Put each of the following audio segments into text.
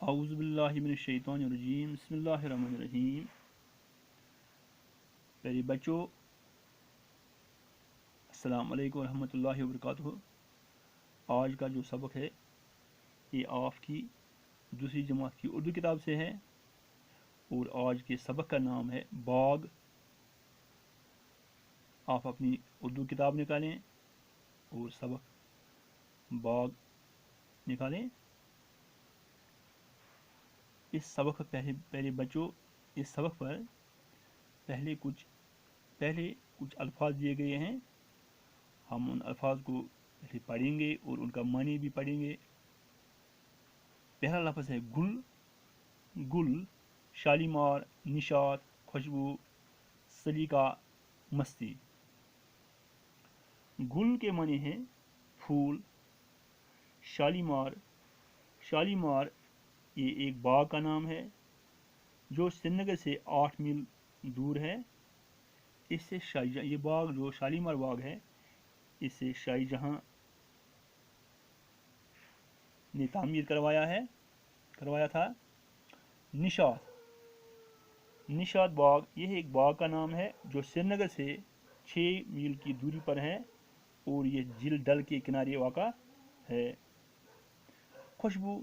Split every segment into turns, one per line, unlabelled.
اعوذ باللہ من الشیطان الرجیم بسم اللہ الرحمن الرحیم۔ پیارے بچوں، السلام علیکم ورحمۃ اللہ وبرکاتہ۔ آج کا جو سبق ہے یہ آپ کی دوسری جماعت کی اردو کتاب سے ہے اور آج کے سبق کا نام ہے باغ۔ آپ اپنی اردو کتاب نکالیں اور سبق باغ نکالیں۔ اس سبق پہلے بچوں، اس سبق پر پہلے کچھ الفاظ دیے گئے ہیں، ہم ان الفاظ کو پہلے پڑھیں گے اور ان کا معنی بھی پڑھیں گے۔ پہلا لفظ ہے گل۔ گل شالیمار، نشاط، خوشبو، سلیقہ، مستی۔ گل کے معنی ہیں پھول۔ شالیمار یہ ایک باغ کا نام ہے جو سری نگر سے 8 میل دور ہے۔ اس سے یہ باغ جو شالیمار باغ ہے، اس سے شاہ جہاں نے تعمیر کروایا تھا۔ نشاط باغ یہ ایک باغ کا نام ہے جو سری نگر سے 6 میل کی دوری پر ہے اور یہ جھیل ڈل کے کنارے واقع ہے۔ خوشبو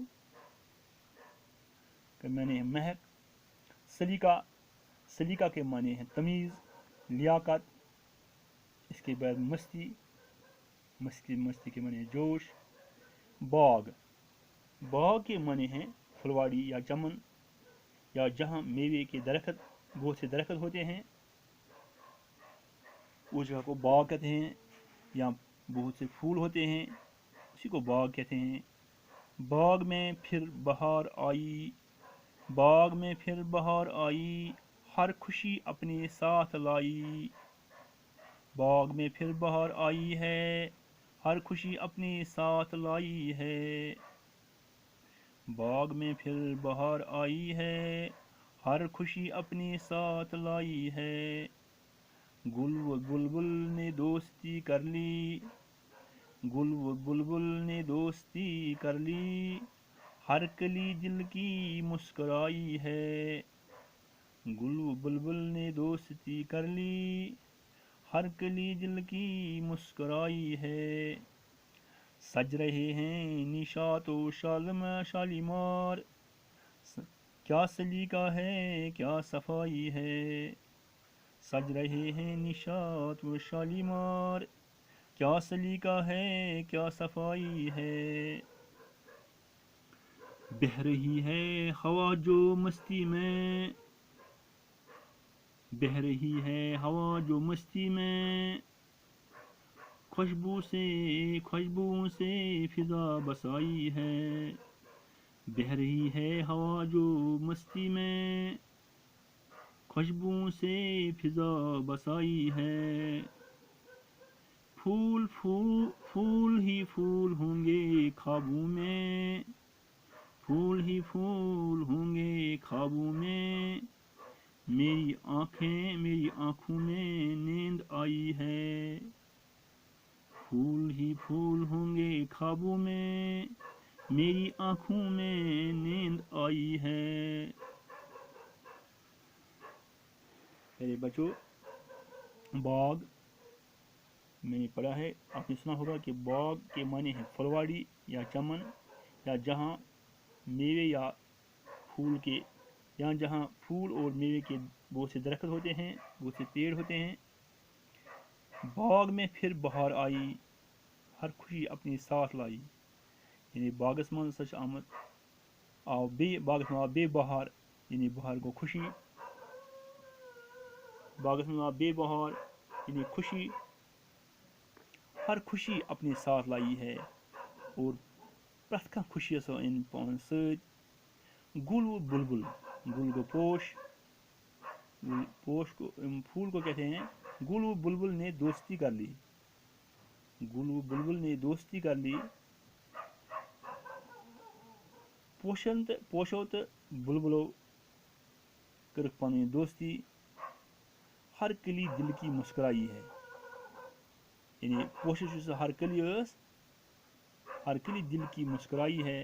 کے معنی ہے مہک۔ سلیقہ کے معنی ہے تمیز، لیاقت۔ اس کے بعد مستی کے معنی ہے جوش۔ باغ کے معنی ہیں پھلواڑی یا چمن، یا جہاں میوے کے بہت سے درخت ہوتے ہیں اس جگہ کو باغ کہتے ہیں، یا بہت سے پھول ہوتے ہیں اسی کو باغ کہتے ہیں۔ باغ میں پھر بہار آئی، ہر خوشی اپنے ساتھ لائی۔ باغ میں پھر بہار آئی ہے، ہر خوشی اپنے ساتھ لائی ہے۔ باغ میں پھر بہار آئی ہے، ہر خوشی اپنے ساتھ لائی ہے۔ گل و بلبل نے دوستی کر لی، گل و بلبل نے دوستی کر لی، ہر کلی دل کی مسکرائی ہے۔ گل و بلبل نے دوستی کر لی، ہر کلی دل کی مسکرائی ہے۔ سج رہے ہیں نشاط و شالیمار، کیا سلیقہ ہے کیا صفائی ہے۔ سج رہے ہیں نشاط و شالیمار، کیا سلیقہ ہے کیا صفائی ہے۔ بہہ رہی ہے ہوا جو مستی میں، بہہ رہی ہے ہوا جو مستی میں، خوشبو سے فضا بسائی ہے۔ بہہ رہی ہے ہوا جو مستی میں، خوشبو سے فضا بسائی ہے۔ پھول ہی پھول ہوں گے خوابوں میں، پھول ہی پھول ہوں گے خوابوں میں، میری آنکھوں میں نیند آئی ہے۔ پھول ہی پھول ہوں گے خوابوں میں، میری آنکھوں میں نیند آئی ہے۔ میرے بچوں، باغ میں نے پڑھا ہے، آپ نے سنا ہوگا کہ باغ کے معنی ہے پھلواڑی یا چمن، یا جہاں میوے یا جہاں پھول اور میوے کے بہت سے درخت ہوتے ہیں، بہت سے پیڑ ہوتے ہیں۔ باغ میں پھر بہار آئی، ہر خوشی اپنی ساتھ لائی، یعنی باغس من سچ آمد آو باغس من آو بے بہار، یعنی بہار کو خوشی۔ باغس من آو بے بہار یعنی خوشی، ہر خوشی اپنے ساتھ لائی ہے اور پرٛٮ۪تھ کانٛہہ خوشی ہسا أنۍ پانس سۭتۍ۔ گل و بلبل، گل کو پھول کو کہتے ہیں۔ گل و بلبل نے دوستی کر لی، گل و بلبل نے دوستی کر لی، پوشو تہٕ بلبلو کٔرٕکھ پنٕنۍ دوستی، ہر کلی دل کی مسکرائی ہے، یعنی پوشش یُس ہر کلی ٲس، ہر کلی دل کی مسکرائی ہے۔